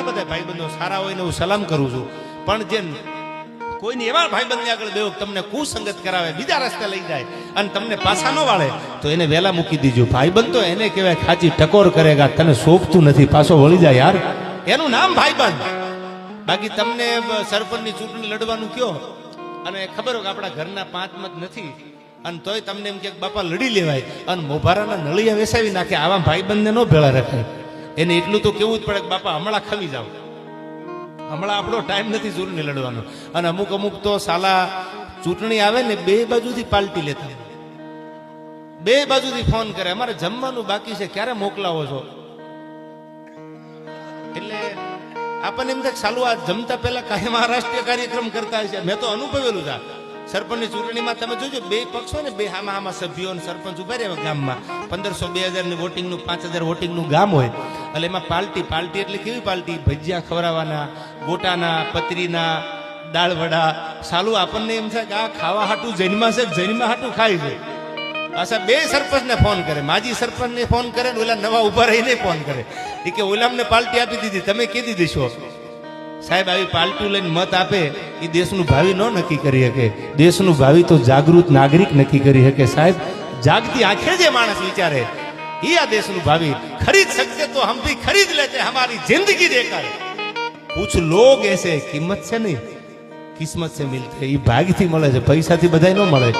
બધા ભાઈબંધો સારા હોય ને હું સલામ કરું છું, પણ જે કોઈને એવા ભાઈબંધને આગળ બેવો તમને કુસંગત કરાવે, બીજા રસ્તે લઈ જાય અને તમને પાછા ન વાળે તો એને વહેલા મૂકી દીજો. ભાઈબંધ તો એને કહેવાય ખાચી ટકોર કરેગા, તને શોભતું નથી પાછો વળી જાય યાર, એનું નામ ભાઈબંધ. બાકી તમને સરપંચની ચૂંટણી લડવાનું કયો અને ખબર હોય કે આપણા ઘરના 5 મત નથી અને તોય તમને એમ કે બાપા લડી લેવાય અને મોભારાના નળિયા વેસાવી નાખે, આવા ભાઈબંધને ન ભેળા રખાય. એને એટલું તો કેવું જ પડે કે બાપા હમણાં ખવી જાવ, હમણાં આપણો ટાઈમ નથી ચૂંટણી લડવાનો. અને અમુક તો સાલા ચૂંટણી આવે ને બે બાજુથી પાલટી લેતા, બે બાજુથી ફોન કરે, અમારે જમવાનું બાકી છે ક્યારે મોકલાવો છો. એટલે આપણને એમ થાય સાલું આ જમતા પહેલા કાંઈ મહારાષ્ટ્રીય કાર્યક્રમ કરતા હશે. મેં તો અનુભવેલું છે. સરપંચની ચૂંટણીમાં તમે જોજો બે પક્ષ હોય ને, બે હામાં સભ્યો અને સરપંચ ઉભા રહ્યા ગામમાં, 1500 2000 ની વોટિંગનું 5000 વોટિંગનું ગામ હોય. એટલે એમાં પાર્ટી એટલે કેવી પાર્ટી? ભજીયા ખવડાવવાના, ગોટાના, પતરીના, દાળ વડા. સાલું આપણને એમ થાય કે આ ખાવા હાટું જૈનમાં છે, જૈનમાં હાટું ખાય છે. અચ્છા, બે સરપંચને ફોન કરે, માજી સરપંચને ફોન કરે ને ઓલા નવા ઉભા રહીને ફોન કરે. એ કે ઓલામને પાર્ટી આપી દીધી, તમે કીધી દીશો. સાહેબ આવી પાર્ટી લઈને મત આપે એ દેશનું ભાવિ ન નક્કી કરી શકે. દેશનું ભાવિ તો જાગૃત નાગરિક નક્કી કરી શકે. સાહેબ જાગતી આંખે જે માણસ વિચારે એ આ દેશનું ભાવિ. ખરીદ सकते तो हम भी खरीद लेते, हमारी जिंदगी देकर. कुछ लोग ऐसे किस्मत से नहीं, किस्मत से मिलते. એ ભાગથી મળે છે, પૈસાથી બધાય ન મળે.